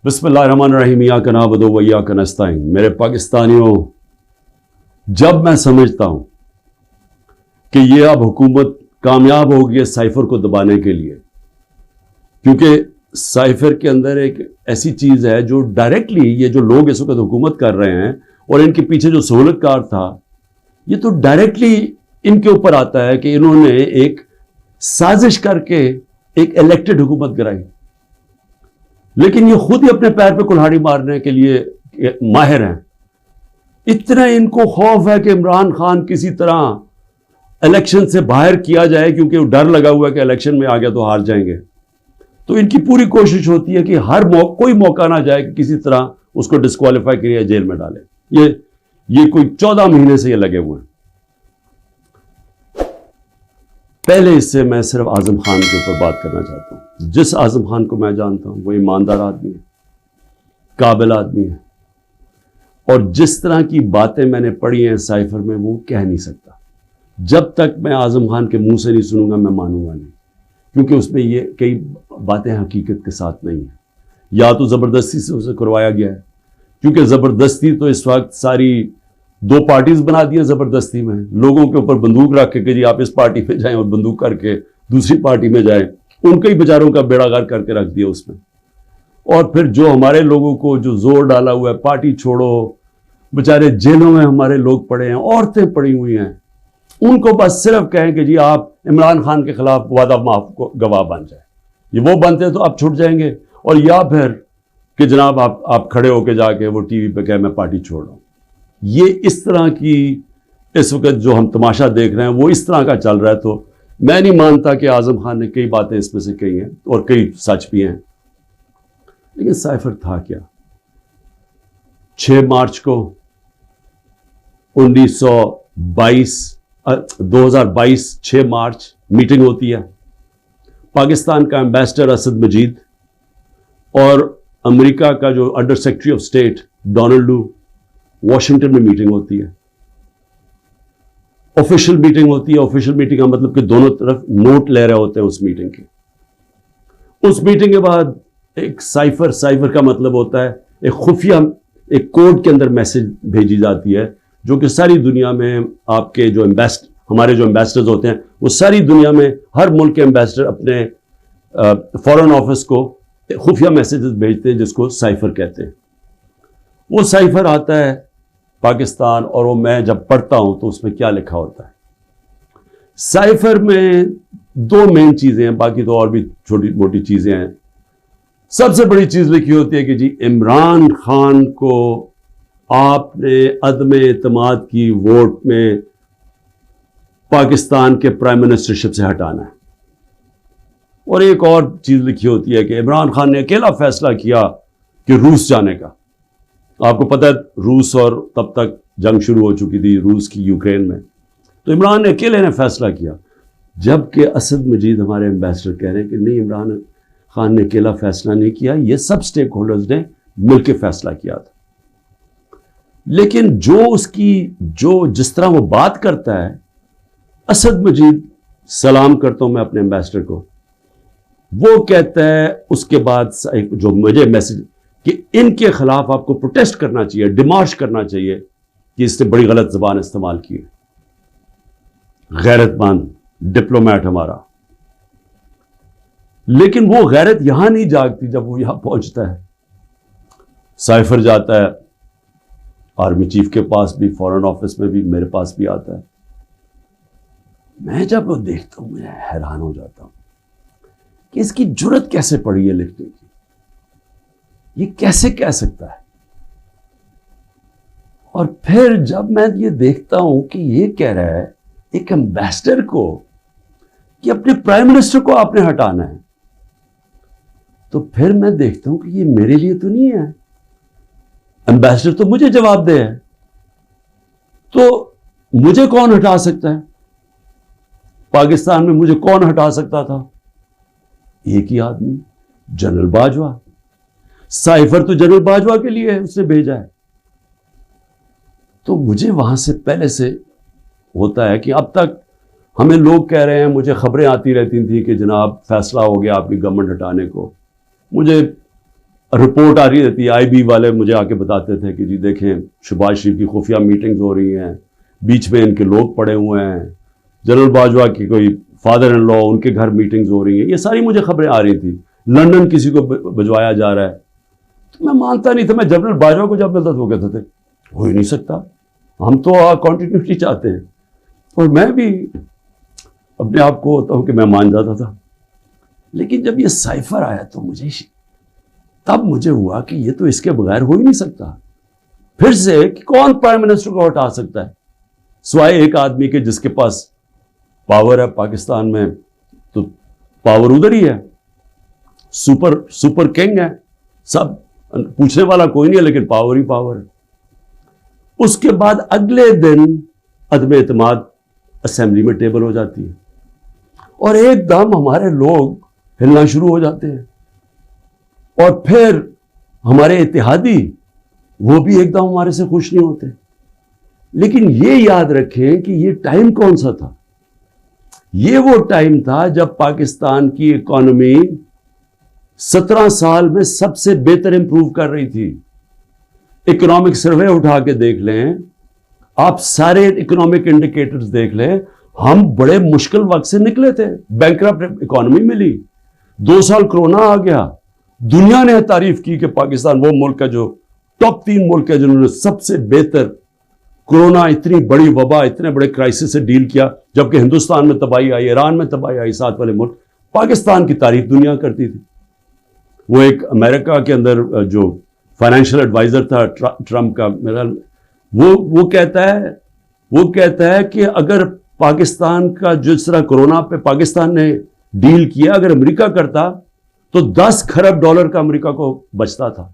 بسم اللہ الرحمن الرحیم، ایاک نعبد و ایاک نستعین۔ میرے پاکستانیوں، جب میں سمجھتا ہوں کہ یہ اب حکومت کامیاب ہوگی سائفر کو دبانے کے لیے، کیونکہ سائفر کے اندر ایک ایسی چیز ہے جو ڈائریکٹلی یہ جو لوگ اس وقت حکومت کر رہے ہیں اور ان کے پیچھے جو سہولت کار تھا، یہ تو ڈائریکٹلی ان کے اوپر آتا ہے کہ انہوں نے ایک سازش کر کے ایک الیکٹڈ حکومت کرائی، لیکن یہ خود ہی اپنے پیر پہ کلہاڑی مارنے کے لیے ماہر ہیں۔ اتنا ان کو خوف ہے کہ عمران خان کسی طرح الیکشن سے باہر کیا جائے، کیونکہ وہ ڈر لگا ہوا ہے کہ الیکشن میں آ گیا تو ہار جائیں گے، تو ان کی پوری کوشش ہوتی ہے کہ کوئی موقع نہ جائے کہ کسی طرح اس کو ڈسکوالیفائی کرے یا جیل میں ڈالے۔ یہ کوئی 14 مہینے سے یہ لگے ہوئے ہیں۔ پہلے اس سے میں صرف اعظم خان کے اوپر بات کرنا چاہتا ہوں۔ جس اعظم خان کو میں جانتا ہوں وہ ایماندار آدمی ہے، قابل آدمی ہے، اور جس طرح کی باتیں میں نے پڑھی ہیں سائفر میں وہ کہہ نہیں سکتا۔ جب تک میں اعظم خان کے منہ سے نہیں سنوں گا میں مانوں گا نہیں، کیونکہ اس میں یہ کئی باتیں حقیقت کے ساتھ نہیں ہیں، یا تو زبردستی سے اسے کروایا گیا ہے، کیونکہ زبردستی تو اس وقت ساری 2 پارٹیز بنا دی ہیں زبردستی میں، لوگوں کے اوپر بندوق رکھ کے کہ جی آپ اس پارٹی پہ جائیں اور بندوق کر کے دوسری پارٹی میں جائیں، ان کے ہی بیچاروں کا بیڑا غرق کر کے رکھ دیا اس میں۔ اور پھر جو ہمارے لوگوں کو جو زور ڈالا ہوا ہے پارٹی چھوڑو، بیچارے جیلوں میں ہمارے لوگ پڑے ہیں، عورتیں پڑی ہوئی ہیں، ان کو بس صرف کہیں کہ جی آپ عمران خان کے خلاف وعدہ معاف کو گواہ بن جائیں، یہ وہ بنتے تو آپ چھوٹ جائیں گے، اور یا پھر کہ جناب آپ کھڑے ہو کے جا کے وہ ٹی وی پہ کہیں میں پارٹی چھوڑ رہا ہوں۔ یہ اس طرح کی اس وقت جو ہم تماشا دیکھ رہے ہیں وہ اس طرح کا چل رہا ہے، تو میں نہیں مانتا کہ اعظم خان نے کئی باتیں اس میں سے کہی ہیں اور کئی سچ بھی ہیں، لیکن سائفر تھا کیا؟ 6 مارچ کو 2022 6 مارچ میٹنگ ہوتی ہے، پاکستان کا ایمبیسڈر اسد مجید اور امریکہ کا جو under secretary of state Donald Lu Washington میں میٹنگ ہوتی ہے، آفیشیل میٹنگ ہوتی ہے۔ آفیشیل میٹنگ کا مطلب کہ دونوں طرف نوٹ لے رہے ہوتے ہیں اس میٹنگ کے۔ اس میٹنگ کے بعد ایک سائفر کا مطلب ہوتا ہے ایک خفیہ ایک کوڈ کے اندر میسج بھیجی جاتی ہے، جو کہ ساری دنیا میں آپ کے جو ہمارے جو ایمبیسڈرز ہوتے ہیں وہ ساری دنیا میں ہر ملک کے ایمبیسڈر اپنے فارن آفس کو خفیہ میسیجز بھیجتے ہیں، جس کو سائفر کہتے ہیں۔ وہ سائفر آتا ہے پاکستان، اور وہ میں جب پڑھتا ہوں تو اس میں کیا لکھا ہوتا ہے؟ سائفر میں 2 مین چیزیں ہیں، باقی تو اور بھی چھوٹی موٹی چیزیں ہیں۔ سب سے بڑی چیز لکھی ہوتی ہے کہ جی عمران خان کو آپ نے عدم اعتماد کی ووٹ میں پاکستان کے پرائم منسٹرشپ سے ہٹانا ہے، اور ایک اور چیز لکھی ہوتی ہے کہ عمران خان نے اکیلا فیصلہ کیا کہ روس جانے کا۔ آپ کو پتہ ہے روس، اور تب تک جنگ شروع ہو چکی تھی روس کی یوکرین میں، تو عمران نے اکیلے نے فیصلہ کیا، جبکہ اسد مجید ہمارے ایمبیسڈر کہہ رہے ہیں کہ نہیں، عمران خان نے اکیلا فیصلہ نہیں کیا، یہ سب سٹیک ہولڈرز نے مل کے فیصلہ کیا تھا۔ لیکن جس طرح وہ بات کرتا ہے، اسد مجید، سلام کرتا ہوں میں اپنے ایمبیسڈر کو، وہ کہتا ہے اس کے بعد جو مجھے میسج کہ ان کے خلاف آپ کو پروٹیسٹ کرنا چاہیے، ڈیمارش کرنا چاہیے کہ اس نے بڑی غلط زبان استعمال کی ہے، غیرت مند ڈپلومیٹ ہمارا۔ لیکن وہ غیرت یہاں نہیں جاگتی جب وہ یہاں پہنچتا ہے۔ سائفر جاتا ہے آرمی چیف کے پاس بھی، فارن آفس میں بھی، میرے پاس بھی آتا ہے۔ میں جب وہ دیکھتا ہوں میں حیران ہو جاتا ہوں کہ اس کی جرت کیسے پڑی ہے لکھنے کی، یہ کیسے کہہ سکتا ہے؟ اور پھر جب میں یہ دیکھتا ہوں کہ یہ کہہ رہا ہے ایک ایمبیسڈر کو کہ اپنے پرائم منسٹر کو آپ نے ہٹانا ہے، تو پھر میں دیکھتا ہوں کہ یہ میرے لیے تو نہیں ہے، ایمبیسڈر تو مجھے جواب دے ہے، تو مجھے کون ہٹا سکتا ہے؟ پاکستان میں مجھے کون ہٹا سکتا تھا؟ ایک ہی آدمی، جنرل باجوہ۔ سائفر تو جنرل باجوہ کے لیے اس نے بھیجا ہے۔ تو مجھے وہاں سے پہلے سے ہوتا ہے کہ اب تک ہمیں لوگ کہہ رہے ہیں، مجھے خبریں آتی رہتی تھیں کہ جناب فیصلہ ہو گیا آپ کی گورنمنٹ ہٹانے کو، مجھے رپورٹ آ رہی رہتی ہے, IB والے مجھے آ کے بتاتے تھے کہ جی دیکھیں شہباز شریف کی خفیہ میٹنگز ہو رہی ہیں, بیچ میں ان کے لوگ پڑے ہوئے ہیں, جنرل باجوہ کی کوئی فادر ان لا ان کے گھر میٹنگز ہو رہی ہیں. یہ ساری مجھے خبریں آ رہی تھی. لندن کسی کو بھجوایا جا رہا ہے. تو میں مانتا نہیں تھا. میں جنرل باجوہ کو جب ملتا تو وہ کہتے تھے ہو ہی نہیں سکتا, ہم تو کنٹینیوٹی چاہتے ہیں. اور میں بھی اپنے آپ کو ہوتا ہوں کہ میں مان جاتا تھا. لیکن جب یہ سائفر آیا تو تب مجھے ہوا کہ یہ تو اس کے بغیر ہو ہی نہیں سکتا. پھر سے کہ کون پرائم منسٹر کو ہٹا سکتا ہے سوائے ایک آدمی کے جس کے پاس پاور ہے پاکستان میں. تو پاور ادھر ہی ہے, سپر کنگ ہے, سب پوچھنے والا کوئی نہیں ہے, لیکن پاور ہی پاور ہے. اس کے بعد اگلے دن عدم اعتماد اسمبلی میں ٹیبل ہو جاتی ہے اور ایک دم ہمارے لوگ ہلنا شروع ہو جاتے ہیں. اور پھر ہمارے اتحادی وہ بھی ایک دم ہمارے سے خوش نہیں ہوتے. لیکن یہ یاد رکھیں کہ یہ ٹائم کون سا تھا. یہ وہ ٹائم تھا جب پاکستان کی اکانومی 17 سال میں سب سے بہتر امپروو کر رہی تھی. اکنامک سروے اٹھا کے دیکھ لیں آپ, سارے اکنامک انڈیکیٹرز دیکھ لیں, ہم بڑے مشکل وقت سے نکلے تھے. بینکرپٹ اکانومی ملی, 2 سال کرونا آ گیا. دنیا نے تعریف کی کہ پاکستان وہ ملک ہے جو ٹاپ 3 ملک ہے جنہوں نے سب سے بہتر کرونا, اتنی بڑی وبا, اتنے بڑے کرائسس سے ڈیل کیا. جبکہ ہندوستان میں تباہی آئی, ایران میں تباہی آئی, ساتھ والے ملک. پاکستان کی تعریف دنیا کرتی تھی. وہ ایک امریکہ کے اندر جو فائنینشیل ایڈوائزر تھا ٹرمپ کا, میرا وہ کہتا ہے کہ اگر پاکستان کا جس طرح کرونا پہ پاکستان نے ڈیل کیا, اگر امریکہ کرتا تو 10 کھرب ڈالر کا امریکہ کو بچتا تھا.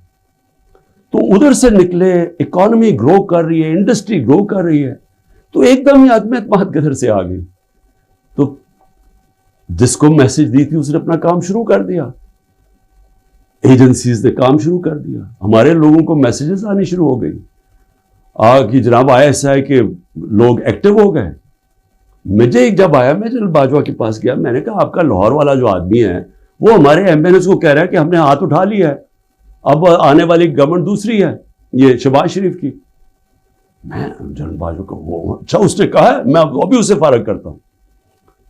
تو ادھر سے نکلے, اکانومی گرو کر رہی ہے, انڈسٹری گرو کر رہی ہے. تو ایک دم ہی عدم اعتماد کدھر سے آ گئی. تو جس کو میسج دی تھی اس نے اپنا کام شروع کر دیا, ایجنسیز نے کام شروع کر دیا, ہمارے لوگوں کو میسیجز آنی شروع ہو گئی کہ جناب ISI کے لوگ ایکٹیو ہو گئے. مجھے جب آیا, میں جنرل باجوہ کے پاس گیا, میں نے کہا آپ کا لاہور والا جو آدمی ہے وہ ہمارے MNS کو کہہ رہا ہے کہ ہم نے ہاتھ اٹھا لیا ہے, اب آنے والی گورنمنٹ دوسری ہے, یہ شہباز شریف کی. میں جنرل باجوہ کو اچھا اس نے کہا ہے, میں ابھی اسے فارغ کرتا ہوں.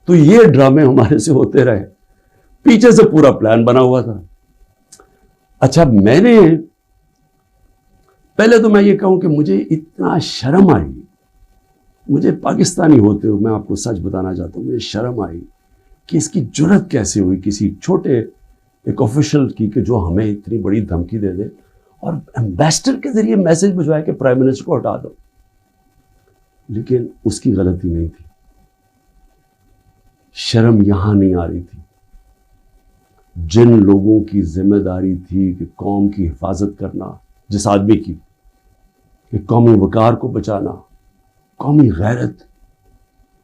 تو یہ ڈرامے ہمارے سے ہوتے رہے. پیچھے سے پورا پلان بنا ہوا تھا. اچھا میں نے پہلے تو میں یہ کہوں کہ مجھے اتنا شرم آئی, مجھے پاکستانی ہوتے ہوئے میں آپ کو سچ بتانا چاہتا ہوں, مجھے شرم آئی کہ اس کی جرت کیسے ہوئی کسی چھوٹے ایک آفیشل کی کہ جو ہمیں اتنی بڑی دھمکی دے دے اور ایمبیسڈر کے ذریعے میسج بھجوائے کہ پرائم منسٹر کو ہٹا دو. لیکن اس کی غلطی نہیں تھی. شرم یہاں نہیں آ رہی تھی. جن لوگوں کی ذمہ داری تھی کہ قوم کی حفاظت کرنا, جس آدمی کی کہ قومی وقار کو بچانا, قومی غیرت,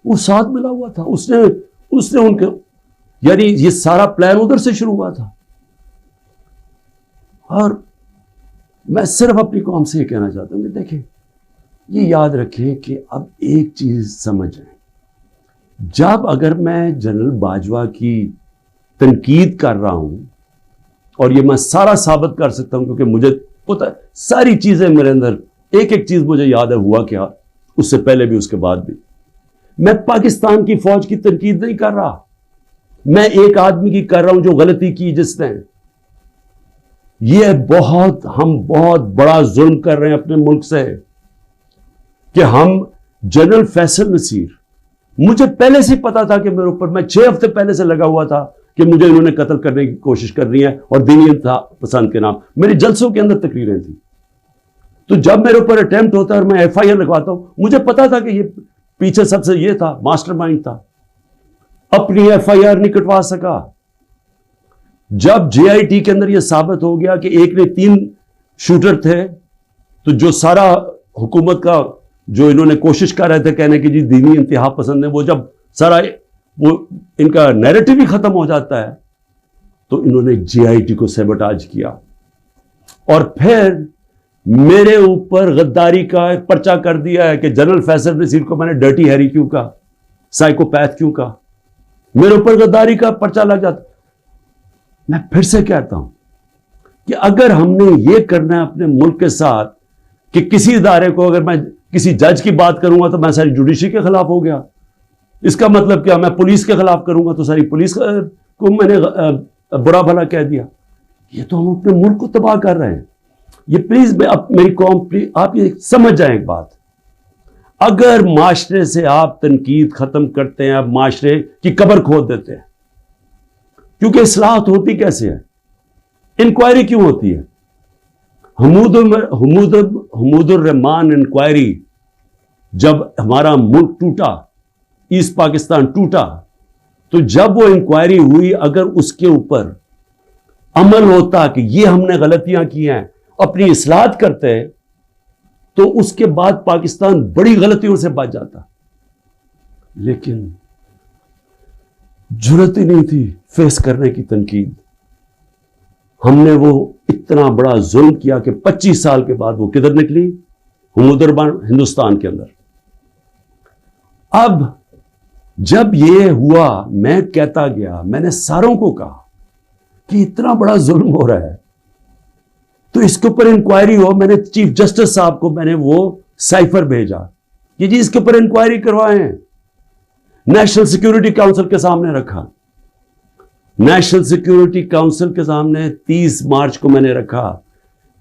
وہ ساتھ ملا ہوا تھا. اس نے ان کے, یعنی یہ سارا پلان ادھر سے شروع ہوا تھا. اور میں صرف اپنی قوم سے یہ کہنا چاہتا ہوں کہ دیکھیں, یہ یاد رکھیں کہ اب ایک چیز سمجھیں, جب اگر میں جنرل باجوہ کی تنقید کر رہا ہوں, اور یہ میں سارا ثابت کر سکتا ہوں کیونکہ مجھے پتہ ہے ساری چیزیں میرے اندر, ایک ایک چیز مجھے یاد ہے ہوا کیا, اس سے پہلے بھی اس کے بعد بھی. میں پاکستان کی فوج کی تنقید نہیں کر رہا, میں ایک آدمی کی کر رہا ہوں جو غلطی کی جس نے. یہ ہم بہت بڑا ظلم کر رہے ہیں اپنے ملک سے کہ ہم جنرل فیصل نصیر, مجھے پہلے سے پتا تھا کہ میرے اوپر, میں 6 ہفتے پہلے سے لگا ہوا تھا کہ مجھے انہوں نے قتل کرنے کی کوشش کر رہی ہے اور دینی انتہا پسند کے نام. میری جلسوں کے اندر تقریریں تھیں. تو جب میرے اوپر اٹیمپٹ ہوتا ہے اور میں FIR لگواتا ہوں, مجھے پتا تھا کہ یہ پیچھے سب سے یہ تھا, ماسٹر مائنڈ تھا. اپنی FIR نہیں کٹوا سکا. جب JIT کے اندر یہ ثابت ہو گیا کہ ایک نے 3 شوٹر تھے, تو جو سارا حکومت کا جو انہوں نے کوشش کر رہے تھے کہنے کی جی دینی انتہا پسند ہے, وہ جب سارا وہ ان کا نیریٹو ہی ختم ہو جاتا ہے, تو انہوں نے JIT کو سیبوٹاج کیا. اور پھر میرے اوپر غداری کا پرچہ کر دیا ہے کہ جنرل فیصل نصیر کو میں نے ڈرٹی ہیری کیوں کہا, سائیکوپیتھ کیوں کہا, میرے اوپر غداری کا پرچہ لگ جاتا. میں پھر سے کہتا ہوں, کہ اگر ہم نے یہ کرنا ہے اپنے ملک کے ساتھ کہ کسی ادارے کو اگر میں کسی جج کی بات کروں گا تو میں ساری جوڈیشری کے خلاف ہو گیا، اس کا مطلب کیا، میں پولیس کے خلاف کروں گا تو ساری پولیس کو میں نے برا بھلا کہہ دیا. یہ تو ہم اپنے ملک کو تباہ کر رہے ہیں. یہ پلیز میری قوم پلیز آپ یہ سمجھ جائیں ایک بات، اگر معاشرے سے آپ تنقید ختم کرتے ہیں، آپ معاشرے کی قبر کھود دیتے ہیں. کیونکہ اصلاحات ہوتی کیسے ہے، انکوائری کیوں ہوتی ہے؟ حمود الرحمان انکوائری، جب ہمارا ملک ٹوٹا، ایسٹ پاکستان ٹوٹا، تو جب وہ انکوائری ہوئی، اگر اس کے اوپر عمل ہوتا کہ یہ ہم نے غلطیاں کی ہیں، اپنی اصلاحات کرتے، تو اس کے بعد پاکستان بڑی غلطیوں سے بچ جاتا. لیکن جرات ہی نہیں تھی فیس کرنے کی تنقید. ہم نے وہ اتنا بڑا ظلم کیا کہ 25 سال کے بعد وہ کدھر نکلی؟ حمود الرحمان ہندوستان کے اندر. اب جب یہ ہوا، میں کہتا گیا، میں نے ساروں کو کہا کہ اتنا بڑا ظلم ہو رہا ہے تو اس کے اوپر انکوائری ہو. میں نے چیف جسٹس صاحب کو میں نے وہ سائفر بھیجا کہ جی اس کے اوپر انکوائری کروائیں. نیشنل سیکیورٹی کاؤنسل کے سامنے رکھا. نیشنل سیکیورٹی کاؤنسل کے سامنے 30 مارچ کو میں نے رکھا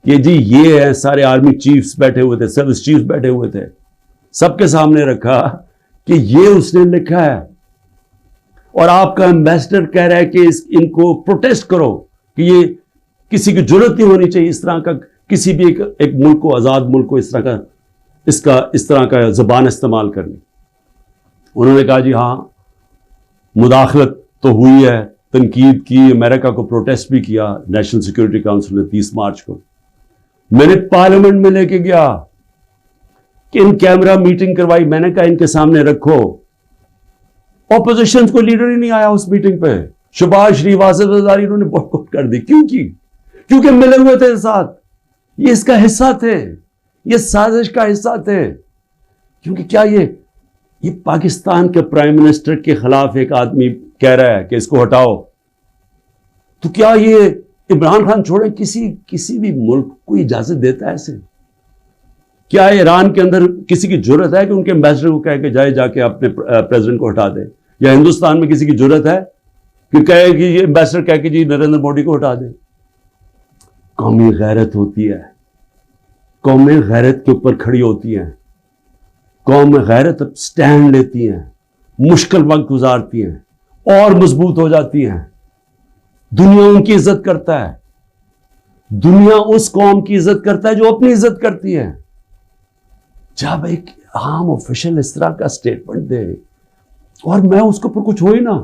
کہ جی یہ ہے، سارے آرمی چیفز بیٹھے ہوئے تھے، سروس چیفز بیٹھے ہوئے تھے، سب کے سامنے رکھا کہ یہ اس نے لکھا ہے اور آپ کا ایمبیسڈر کہہ رہا ہے کہ ان کو پروٹیسٹ کرو کہ یہ کسی کی جرات نہیں ہونی چاہیے اس طرح کا، کسی بھی ایک ملک کو، آزاد ملک کو اس طرح کا زبان استعمال کرنی. انہوں نے کہا جی ہاں مداخلت تو ہوئی ہے، تنقید کی، امریکہ کو پروٹیسٹ بھی کیا نیشنل سیکیورٹی کاؤنسل نے 30 مارچ کو. میں نے پارلیمنٹ میں لے کے گیا کہ ان کیمرہ میٹنگ کروائی. میں نے کہا ان کے سامنے رکھو. اپوزیشن کو لیڈر ہی نہیں آیا اس میٹنگ پہ. شہباز شریف، آصف زرداری، انہوں نے بائیکاٹ کر دی. کیوں کی؟ کیونکہ ملے ہوئے تھے ساتھ، یہ اس کا حصہ تھے، یہ سازش کا حصہ تھے. کیونکہ کیا یہ پاکستان کے پرائم منسٹر کے خلاف ایک آدمی کہہ رہا ہے کہ اس کو ہٹاؤ، تو کیا یہ عمران خان چھوڑیں کسی بھی ملک کو اجازت دیتا ہے ایسے؟ کیا ایران کے اندر کسی کی جرت ہے کہ ان کے ایمبیسڈر کو کہے کہ جا کے اپنے پریزیڈنٹ کو ہٹا دے؟ یا ہندوستان میں کسی کی جرت ہے کہ کہے کہ یہ ایمبیسڈر کہہ کہ جی نریندر مودی کو ہٹا دے؟ قومی غیرت ہوتی ہے، قومیں غیرت کے اوپر کھڑی ہوتی ہیں، قوم غیرت سٹینڈ لیتی ہیں، مشکل وقت گزارتی ہیں اور مضبوط ہو جاتی ہیں. دنیا ان کی عزت کرتا ہے، دنیا اس قوم کی عزت کرتا ہے جو اپنی عزت کرتی ہے. جب ایک عام آفیشل اس طرح کا سٹیٹمنٹ دے اور میں اس کے اوپر کچھ ہو ہی نہ،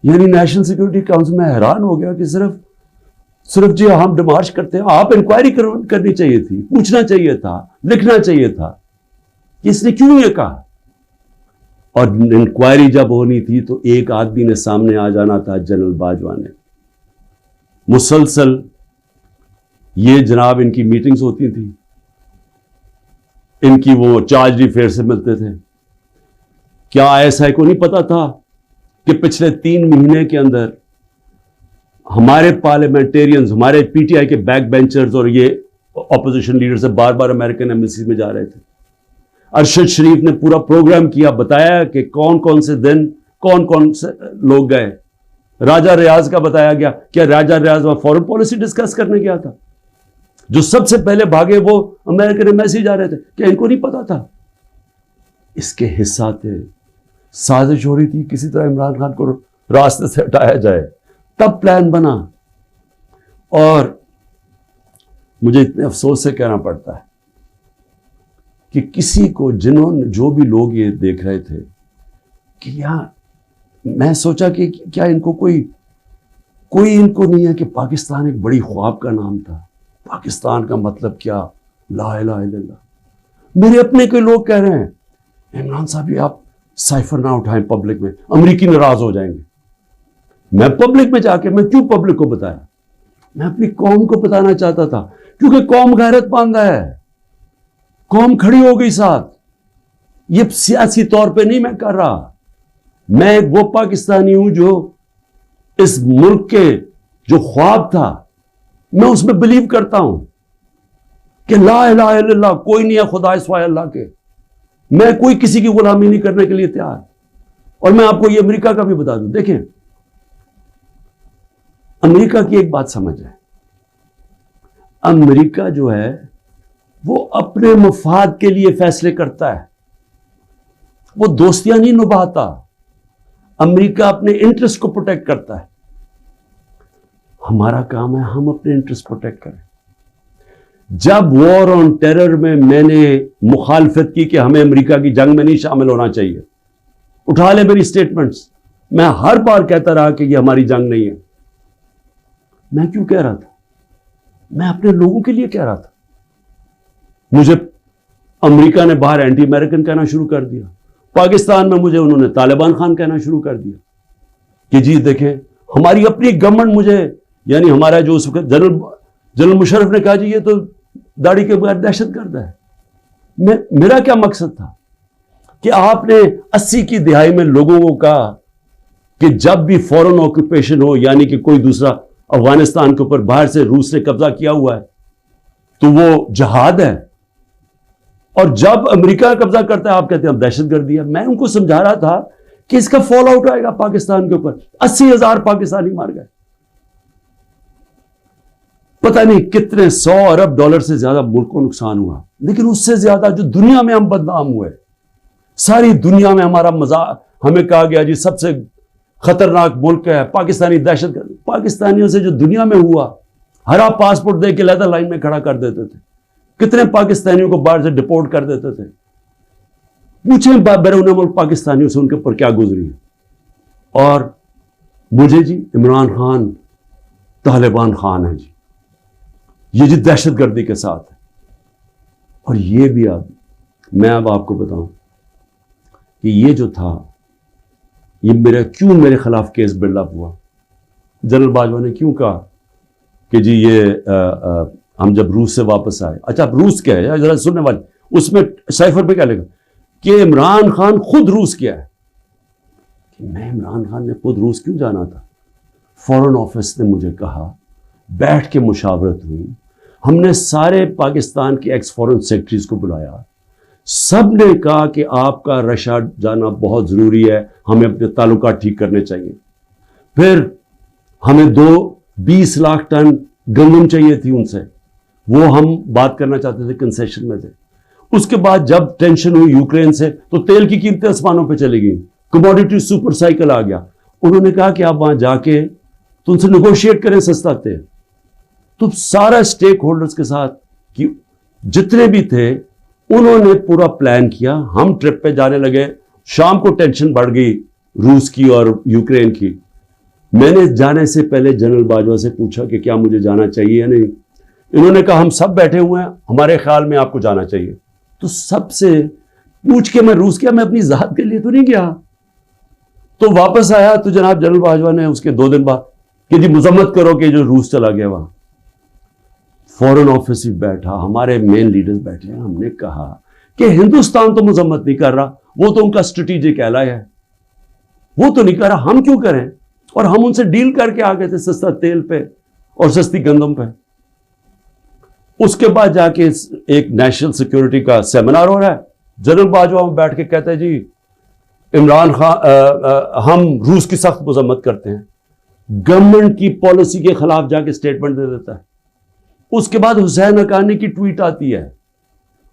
یعنی نیشنل سیکیورٹی کاؤنسل میں حیران ہو گیا کہ صرف جی ہم ڈیمارش کرتے ہیں. آپ انکوائری کرنی چاہیے تھی، پوچھنا چاہیے تھا، لکھنا چاہیے تھا اس نے کیوں یہ کہا. اور انکوائری جب ہونی تھی تو ایک آدمی نے سامنے آ جانا تھا، جنرل باجوہ نے. مسلسل یہ جناب ان کی میٹنگز ہوتی تھیں، ان کی وہ چارج ڈیفیئر سے ملتے تھے. کیا ISI کو نہیں پتا تھا کہ پچھلے 3 مہینے کے اندر ہمارے پارلیمنٹیرینز، ہمارے PTI کے بیک بینچرز اور یہ اپوزیشن لیڈر سے بار بار امریکن ایمبیسی میں جا رہے تھے. ارشد شریف نے پورا پروگرام کیا، بتایا کہ کون سے دن کون سے لوگ گئے. راجہ ریاض کا بتایا گیا. کیا راجہ ریاض وہ فورن پالیسی ڈسکس کرنے گیا تھا؟ جو سب سے پہلے بھاگے وہ امریکن ایمبیسی جا رہے تھے. کیا ان کو نہیں پتا تھا؟ اس کے حصہ تھے. سازش ہو رہی تھی کسی طرح عمران خان کو راستے سے ہٹایا جائے، تب پلان بنا. اور مجھے اتنے افسوس سے کہنا پڑتا ہے کہ کسی کو جو بھی لوگ یہ دیکھ رہے تھے کہ یہاں، میں سوچا کہ کیا ان کو کوئی ان کو نہیں ہے کہ پاکستان ایک بڑی خواب کا نام تھا. پاکستان کا مطلب کیا؟ لا الہ الا اللہ. میرے اپنے کوئی لوگ کہہ رہے ہیں عمران صاحب یہ آپ سائفر نہ اٹھائیں پبلک میں، امریکی ناراض ہو جائیں گے. میں پبلک میں جا کے میں کیوں پبلک کو بتایا؟ میں اپنی قوم کو بتانا چاہتا تھا، کیونکہ قوم غیرت ماندہ ہے، قوم کھڑی ہو گئی ساتھ. یہ سیاسی طور پہ نہیں میں کر رہا، میں ایک وہ پاکستانی ہوں جو اس ملک کے جو خواب تھا میں اس میں بلیو کرتا ہوں کہ لا الہ الا اللہ، کوئی نہیں ہے خدا سوائے اللہ کے، میں کوئی کسی کی غلامی نہیں کرنے کے لیے تیار۔ اور میں آپ کو یہ امریکہ کا بھی بتا دوں، دیکھیں امریکہ کی ایک بات سمجھ ہے، امریکہ جو ہے وہ اپنے مفاد کے لیے فیصلے کرتا ہے، وہ دوستیاں نہیں نبھاتا، امریکہ اپنے انٹرسٹ کو پروٹیکٹ کرتا ہے۔ ہمارا کام ہے ہم اپنے انٹرسٹ پروٹیکٹ کریں۔ جب وار آن ٹیرر میں نے مخالفت کی کہ ہمیں امریکہ کی جنگ میں نہیں شامل ہونا چاہیے، اٹھا لے میری سٹیٹمنٹس، میں ہر بار کہتا رہا کہ یہ ہماری جنگ نہیں ہے۔ میں کیوں کہہ رہا تھا؟ میں اپنے لوگوں کے لیے کہہ رہا تھا۔ مجھے امریکہ نے باہر اینٹی امریکن کہنا شروع کر دیا، پاکستان میں مجھے انہوں نے طالبان خان کہنا شروع کر دیا کہ جی دیکھیں ہماری اپنی گورنمنٹ مجھے، یعنی ہمارا جو اس وقت جنرل مشرف نے کہا جی یہ تو داڑھی کے بغیر دہشت گرد ہے۔ میرا کیا مقصد تھا کہ آپ نے 80 کی دہائی میں لوگوں کو کہا کہ جب بھی فورن آکوپیشن ہو، یعنی کہ کوئی دوسرا افغانستان کے اوپر باہر سے روس نے قبضہ کیا ہوا ہے تو وہ جہاد ہے، اور جب امریکہ قبضہ کرتا ہے آپ کہتے ہیں اب دہشت گردی ہے۔ میں ان کو سمجھا رہا تھا کہ اس کا فال آؤٹ آئے گا پاکستان کے اوپر، 80,000 پاکستانی مار گئے، پتہ نہیں کتنے 100 ارب ڈالر سے زیادہ ملک کو نقصان ہوا، لیکن اس سے زیادہ جو دنیا میں ہم بدنام ہوئے، ساری دنیا میں ہمارا مذاق، ہمیں کہا گیا جی سب سے خطرناک ملک ہے پاکستانی دہشت گرد۔ پاکستانیوں سے جو دنیا میں ہوا، ہرا پاسپورٹ دے کے لیدر لائن میں کھڑا کر دیتے تھے، کتنے پاکستانیوں کو باہر سے ڈپورٹ کر دیتے تھے۔ پوچھیں بیرون ملک پاکستانیوں سے ان کے اوپر کیا گزری ہے۔ اور مجھے جی عمران خان طالبان خان ہے جی، یہ جی دہشت گردی کے ساتھ ہے۔ اور یہ بھی میں اب آپ کو بتاؤں کہ یہ جو تھا یہ کیوں میرے خلاف کیس بلڈ اپ ہوا، جنرل باجوہ نے کیوں کہا کہ جی یہ ہم جب روس سے واپس آئے، اچھا روس کیا ہے ذرا سننے والے، اس میں سائفر پہ کیا لکھا کہ عمران خان خود روس کیا ہے۔ کہ میں عمران خان نے خود روس کیوں جانا تھا؟ فورن آفس نے مجھے کہا، بیٹھ کے مشاورت ہوئی، ہم نے سارے پاکستان کے ایکس فورن سیکرٹریز کو بلایا، سب نے کہا کہ آپ کا رشیا جانا بہت ضروری ہے، ہمیں اپنے تعلقات ٹھیک کرنے چاہیے۔ پھر ہمیں 20 لاکھ ٹن گندم چاہیے تھی ان سے، وہ ہم بات کرنا چاہتے تھے، کنسیشن میں تھے۔ اس کے بعد جب ٹینشن ہوئی یوکرین سے تو تیل کی قیمتیں آسمانوں پہ چلی گئی، کموڈیٹی سپر سائیکل آ گیا۔ انہوں نے کہا کہ آپ وہاں جا کے تو ان سے نیگوشیٹ کریں سستا تیل۔ تو سارا سٹیک ہولڈرز کے ساتھ کہ جتنے بھی تھے انہوں نے پورا پلان کیا، ہم ٹرپ پہ جانے لگے، شام کو ٹینشن بڑھ گئی روس کی اور یوکرین کی۔ میں نے جانے سے پہلے جنرل باجوہ سے پوچھا کہ کیا مجھے جانا چاہیے یا نہیں، انہوں نے کہا ہم سب بیٹھے ہوئے ہیں، ہمارے خیال میں آپ کو جانا چاہیے۔ تو سب سے پوچھ کے میں روس گیا، میں اپنی ذات کے لیے تو نہیں گیا۔ تو واپس آیا تو جناب جنرل باجوہ نے اس کے 2 دن بعد کہ جی مذمت کرو کہ جو روس چلا گیا وہاں۔ فورن آفس ہی بیٹھا، ہمارے مین لیڈرز بیٹھے ہیں، ہم نے کہا کہ ہندوستان تو مذمت نہیں کر رہا، وہ تو ان کا اسٹریٹجک ایلائی ہے، وہ تو نہیں کر رہا، ہم کیوں کریں؟ اور ہم ان سے ڈیل کر کے آ گئے تھے سستا تیل پہ اور سستی گندم پہ۔ اس کے بعد جا کے ایک نیشنل سیکیورٹی کا سیمینار ہو رہا ہے، جنرل باجوہ بیٹھ کے کہتا ہے جی عمران خان ہم روس کی سخت مذمت کرتے ہیں، گورنمنٹ کی پالیسی کے خلاف جا کے سٹیٹمنٹ دے دیتا ہے۔ اس کے بعد حسین حقانی کی ٹویٹ آتی ہے،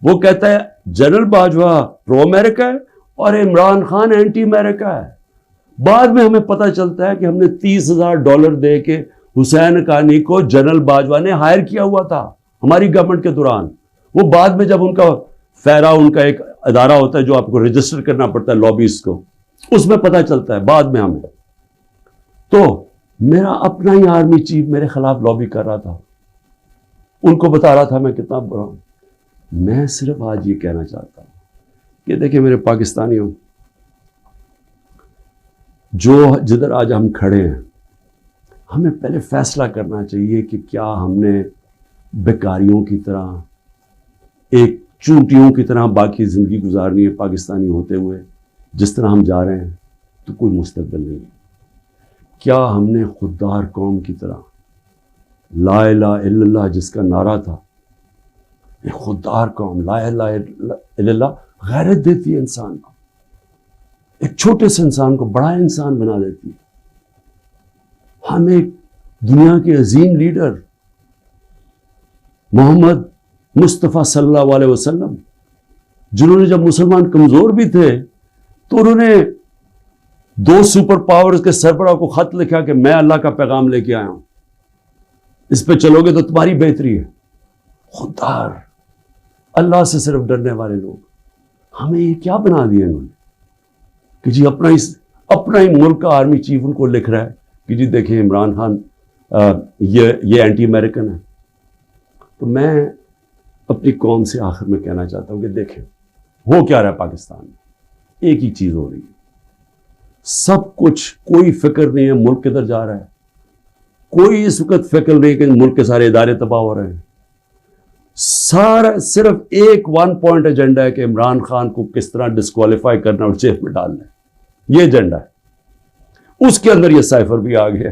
وہ کہتا ہے جنرل باجوہ پرو امریکہ ہے اور عمران خان اینٹی امریکہ ہے۔ بعد میں ہمیں پتہ چلتا ہے کہ ہم نے $30,000 دے کے حسین حقانی کو جنرل باجوہ نے ہائر کیا ہوا تھا ہماری گورنمنٹ کے دوران۔ وہ بعد میں جب ان کا فیرا، ان کا ایک ادارہ ہوتا ہے جو آپ کو رجسٹر کرنا پڑتا ہے لابیز کو، اس میں پتہ چلتا ہے بعد میں ہمیں۔ تو میرا اپنا ہی آرمی چیف میرے خلاف لابی کر رہا تھا، ان کو بتا رہا تھا میں کتنا برا ہوں۔ میں صرف آج یہ کہنا چاہتا ہوں کہ دیکھیں میرے پاکستانیوں، جو جدھر آج ہم کھڑے ہیں، ہمیں پہلے فیصلہ کرنا چاہیے کہ کیا ہم نے بیکاریوں کی طرح، ایک چونٹیوں کی طرح باقی زندگی گزارنی ہے پاکستانی ہوتے ہوئے؟ جس طرح ہم جا رہے ہیں تو کوئی مستقبل نہیں ہے۔ کیا ہم نے خوددار قوم کی طرح لا الہ الا اللہ جس کا نعرہ تھا، یہ خوددار قوم، لا الہ الا اللہ غیرت دیتی ہے انسان کو، ایک چھوٹے سے انسان کو بڑا انسان بنا دیتی ہے۔ ہم ایک دنیا کے عظیم لیڈر محمد مصطفیٰ صلی اللہ علیہ وسلم، جنہوں نے جب مسلمان کمزور بھی تھے تو انہوں نے 2 سپر پاورز کے سربراہ کو خط لکھا کہ میں اللہ کا پیغام لے کے آیا ہوں، اس پہ چلو گے تو تمہاری بہتری ہے۔ خوددار، اللہ سے صرف ڈرنے والے لوگ، ہمیں یہ کیا بنا دیا انہوں نے کہ جی اپنا ہی ملک کا آرمی چیف ان کو لکھ رہا ہے کہ جی دیکھیں عمران خان یہ اینٹی امریکن ہے۔ تو میں اپنی قوم سے آخر میں کہنا چاہتا ہوں کہ دیکھیں ہو کیا رہا ہے پاکستان میں، ایک ہی چیز ہو رہی ہے، سب کچھ، کوئی فکر نہیں ہے ملک کدھر جا رہا ہے، کوئی اس وقت فکر نہیں کہ ملک کے سارے ادارے تباہ ہو رہے ہیں، سارا صرف ایک 1 پوائنٹ ایجنڈا ہے کہ عمران خان کو کس طرح ڈسکوالیفائی کرنا اور جیل میں ڈالنا ہے، یہ ایجنڈا ہے۔ اس کے اندر یہ سائفر بھی آ گیا،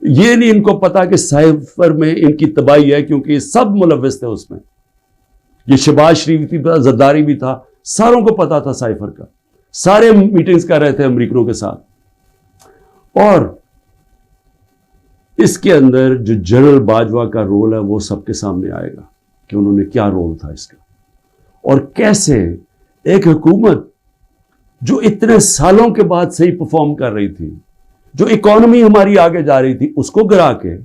یہ نہیں ان کو پتا کہ سائفر میں ان کی تباہی ہے، کیونکہ یہ سب ملوث تھے اس میں، یہ شہباز شریف بھی تھا، زرداری بھی تھا، ساروں کو پتا تھا سائفر کا، سارے میٹنگز کر رہے تھے امریکنوں کے ساتھ۔ اور اس کے اندر جو جنرل باجوہ کا رول ہے وہ سب کے سامنے آئے گا کہ انہوں نے کیا رول تھا اس کا، اور کیسے ایک حکومت جو اتنے سالوں کے بعد صحیح پرفارم کر رہی تھی، جو اکانومی ہماری آگے جا رہی تھی، اس کو گرا کے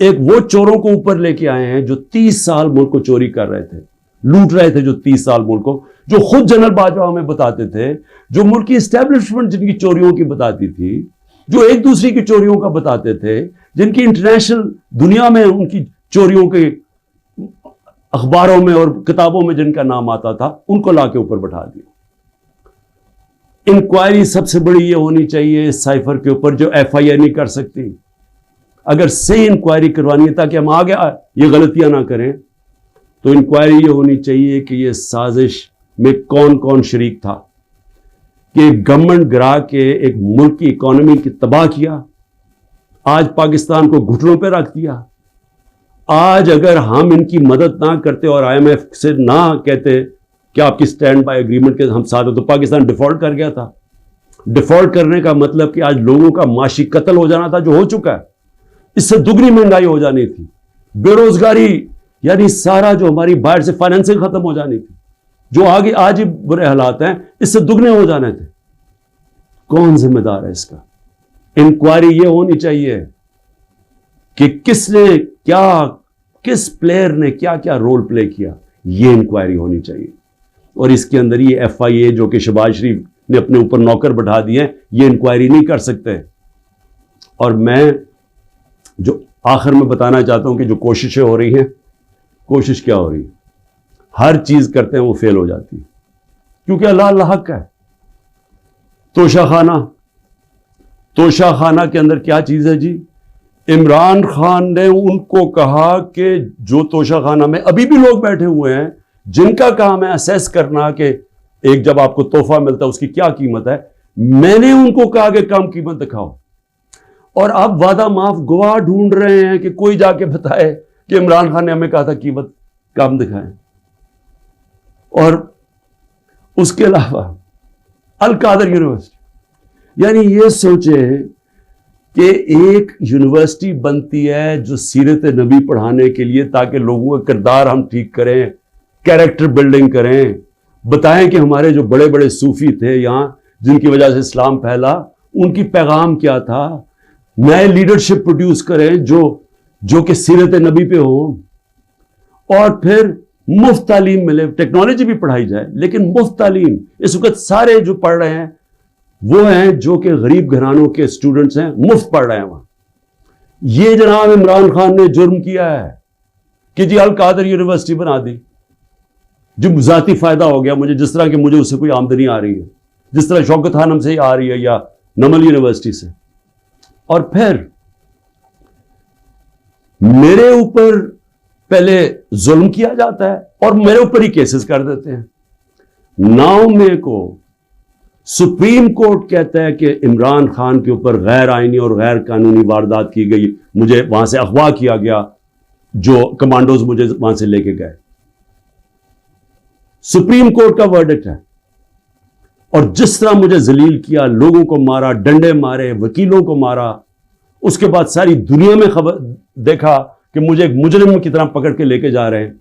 ایک وہ چوروں کو اوپر لے کے آئے ہیں جو 30 سال ملک کو چوری کر رہے تھے، لوٹ رہے تھے، جو 30 سال ملک کو، جو خود جنرل باجوہ ہمیں بتاتے تھے، جو ملک کی اسٹیبلشمنٹ جن کی چوریوں کی بتاتی تھی، جو ایک دوسری کی چوریوں کا بتاتے تھے، جن کی انٹرنیشنل دنیا میں ان کی چوریوں کے اخباروں میں اور کتابوں میں جن کا نام آتا تھا، ان کو لا کے اوپر بٹھا دیا۔ انکوائری سب سے بڑی یہ ہونی چاہیے اس سائفر کے اوپر، جو ایف آئی آر نہیں کر سکتی، اگر صحیح انکوائری کروانی ہے تاکہ ہم آگے یہ غلطیاں نہ کریں، تو انکوائری یہ ہونی چاہیے کہ یہ سازش میں کون کون شریک تھا کہ گورنمنٹ گرا کے ایک ملک کی اکانومی کی تباہ کیا، آج پاکستان کو گھٹنوں پہ رکھ دیا۔ آج اگر ہم ان کی مدد نہ کرتے اور آئی ایم ایف سے نہ کہتے کہ آپ کی سٹینڈ بائی ایگریمنٹ کے ہم ساتھ ہیں، تو پاکستان ڈیفالٹ کر گیا تھا۔ ڈیفالٹ کرنے کا مطلب کہ آج لوگوں کا معاشی قتل ہو جانا تھا، جو ہو چکا ہے، اس سے دگنی مہنگائی ہو جانی تھی، بے روزگاری، یعنی سارا جو ہماری باہر سے فائنینسنگ ختم ہو جانی تھی، جو آگے آج ہی برے حالات ہیں، اس سے دگنے ہو جانے تھے۔ کون ذمہ دار ہے اس کا؟ انکوائری یہ ہونی چاہیے کہ کس نے کیا، کس پلیئر نے کیا کیا رول پلے کیا، یہ انکوائری ہونی چاہیے۔ اور اس کے اندر یہ ایف آئی اے جو کہ شہباز شریف نے اپنے اوپر نوکر بٹھا دیے ہیں، یہ انکوائری نہیں کر سکتے۔ اور میں جو آخر میں بتانا چاہتا ہوں کہ جو کوششیں ہو رہی ہیں، کوشش کیا ہو رہی ہے؟ ہر چیز کرتے ہیں وہ فیل ہو جاتی ہے، کیونکہ اللہ حق ہے۔ توشہ خانہ کے اندر کیا چیز ہے جی؟ عمران خان نے ان کو کہا کہ جو توشہ خانہ میں ابھی بھی لوگ بیٹھے ہوئے ہیں، جن کا کام ہے اسیس کرنا کہ ایک جب آپ کو تحفہ ملتا ہے اس کی کیا قیمت ہے، میں نے ان کو کہا کہ کم قیمت دکھاؤ، اور آپ وعدہ معاف گواہ ڈھونڈ رہے ہیں کہ کوئی جا کے بتائے کہ عمران خان نے ہمیں کہا تھا قیمت کم دکھائیں۔ اور اس کے علاوہ القادر یونیورسٹی، یعنی یہ سوچیں کہ ایک یونیورسٹی بنتی ہے جو سیرت نبی پڑھانے کے لیے، تاکہ لوگوں کا کردار ہم ٹھیک کریں، کیریکٹر بلڈنگ کریں، بتائیں کہ ہمارے جو بڑے بڑے صوفی تھے یہاں، جن کی وجہ سے اسلام پھیلا، ان کی پیغام کیا تھا، نئے لیڈرشپ پروڈیوس کریں جو کہ سیرت نبی پہ ہوں، اور پھر مفت تعلیم ملے، ٹیکنالوجی بھی پڑھائی جائے لیکن مفت تعلیم۔ اس وقت سارے جو پڑھ رہے ہیں وہ ہیں جو کہ غریب گھرانوں کے اسٹوڈنٹس ہیں، مفت پڑھ رہے ہیں وہاں۔ یہ جناب عمران خان نے جرم کیا ہے کہ جی القادر یونیورسٹی بنا دی، جو ذاتی فائدہ ہو گیا مجھے، جس طرح کہ مجھے اس سے کوئی آمدنی آ رہی ہے، جس طرح شوکت خانم سے ہی آ رہی ہے یا نمل یونیورسٹی سے۔ اور پھر میرے اوپر پہلے ظلم کیا جاتا ہے اور میرے اوپر ہی کیسز کر دیتے ہیں۔ 9 مئی کو سپریم کورٹ کہتا ہے کہ عمران خان کے اوپر غیر آئینی اور غیر قانونی واردات کی گئی, مجھے وہاں سے اغوا کیا گیا, جو کمانڈوز مجھے وہاں سے لے کے گئے. سپریم کورٹ کا ورڈکٹ ہے. اور جس طرح مجھے ذلیل کیا, لوگوں کو مارا, ڈنڈے مارے, وکیلوں کو مارا, اس کے بعد ساری دنیا میں خبر دیکھا کہ مجھے ایک مجرم کی طرح پکڑ کے لے کے جا رہے ہیں,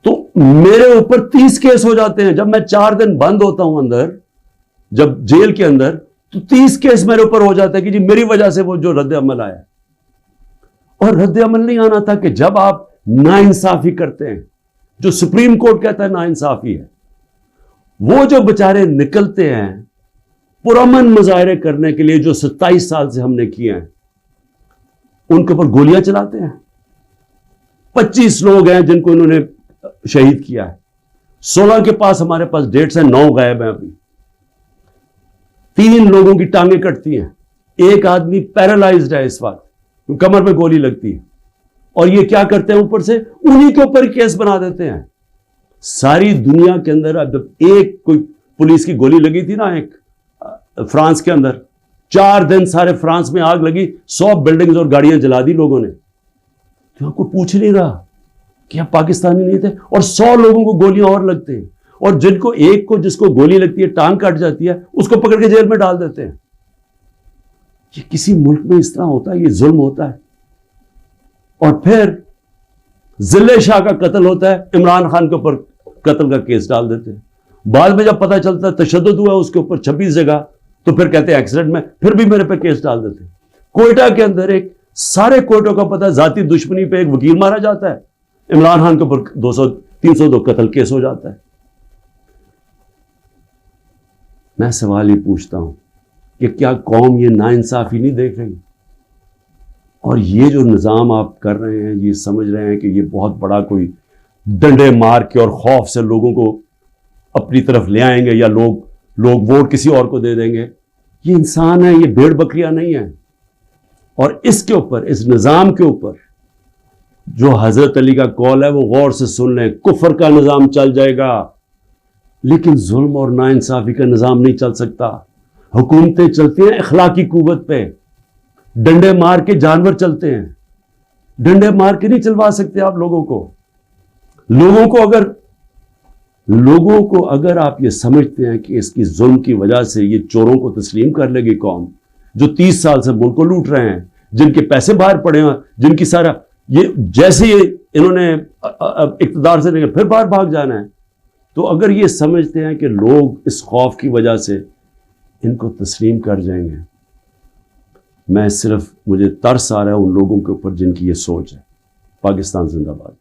تو میرے اوپر 30 کیس ہو جاتے ہیں. جب میں 4 دن بند ہوتا ہوں اندر, جب جیل کے اندر, تو 30 کیس میرے اوپر ہو جاتا ہے کہ جی میری وجہ سے وہ جو رد عمل آیا. اور رد عمل نہیں آنا تھا کہ جب آپ ناانصافی کرتے ہیں, جو سپریم کورٹ کہتا ہے ناانصافی ہے, وہ جو بچارے نکلتے ہیں پرامن مظاہرے کرنے کے لیے, جو 27 سال سے ہم نے کیے ہیں, ان کے اوپر گولیاں چلاتے ہیں. 25 لوگ ہیں جن کو انہوں نے شہید کیا ہے. 16 کے پاس ہمارے پاس ڈیٹس ہیں, 9 غائب ہیں ابھی. 3 لوگوں کی ٹانگیں کٹتی ہیں, ایک آدمی پیرالائزڈ ہے اس وقت, کمر پہ گولی لگتی ہے. اور یہ کیا کرتے ہیں, اوپر سے انہی کے اوپر کیس بنا دیتے ہیں. ساری دنیا کے اندر اب ایک کوئی پولیس کی گولی لگی تھی نا ایک فرانس کے اندر, 4 دن سارے فرانس میں آگ لگی, 100 بلڈنگز اور گاڑیاں جلا دی لوگوں نے. تو کوئی پوچھ نہیں رہا کہ آپ پاکستانی نہیں تھے, اور 100 لوگوں کو گولیاں اور لگتے ہیں, اور جن کو ایک کو جس کو گولی لگتی ہے, ٹانگ کٹ جاتی ہے, اس کو پکڑ کے جیل میں ڈال دیتے ہیں. یہ کسی ملک میں اس طرح ہوتا ہے؟ یہ ظلم ہوتا ہے. اور پھر ضلع شاہ کا قتل ہوتا ہے, عمران خان کے اوپر قتل کا کیس ڈال دیتے ہیں. بعد میں جب پتہ چلتا ہے تشدد ہوا اس کے اوپر 26 جگہ, تو پھر کہتے ہیں ایکسیڈنٹ میں, پھر بھی میرے پہ کیس ڈال دیتے ہیں. کوئٹہ کے اندر ایک سارے کوئٹوں کا پتہ ہے, ذاتی دشمنی پہ ایک وکیل مارا جاتا ہے, عمران خان کے اوپر 302 قتل کیس ہو جاتا ہے. میں سوال ہی پوچھتا ہوں کہ کیا قوم یہ ناانصافی نہیں دیکھ رہی؟ اور یہ جو نظام آپ کر رہے ہیں, یہ سمجھ رہے ہیں کہ یہ بہت بڑا کوئی ڈنڈے مار کے اور خوف سے لوگوں کو اپنی طرف لے آئیں گے, یا لوگ ووٹ کسی اور کو دے دیں گے. یہ انسان ہے, یہ بھیڑ بکریاں نہیں ہیں. اور اس کے اوپر, اس نظام کے اوپر جو حضرت علی کا قول ہے وہ غور سے سن لیں, کفر کا نظام چل جائے گا, لیکن ظلم اور ناانصافی کا نظام نہیں چل سکتا. حکومتیں چلتی ہیں اخلاقی قوت پہ, ڈنڈے مار کے جانور چلتے ہیں, ڈنڈے مار کے نہیں چلوا سکتے آپ لوگوں کو. لوگوں کو اگر آپ یہ سمجھتے ہیں کہ اس کی ظلم کی وجہ سے یہ چوروں کو تسلیم کر لے گی قوم, جو 30 سال سے ملک کو لوٹ رہے ہیں, جن کے پیسے باہر پڑے ہیں, جن کی سارا یہ جیسے انہوں نے اقتدار سے لے پھر باہر بھاگ جانا ہے, تو اگر یہ سمجھتے ہیں کہ لوگ اس خوف کی وجہ سے ان کو تسلیم کر جائیں گے, مجھے ترس آ رہا ہے ان لوگوں کے اوپر جن کی یہ سوچ ہے. پاکستان زندہ باد.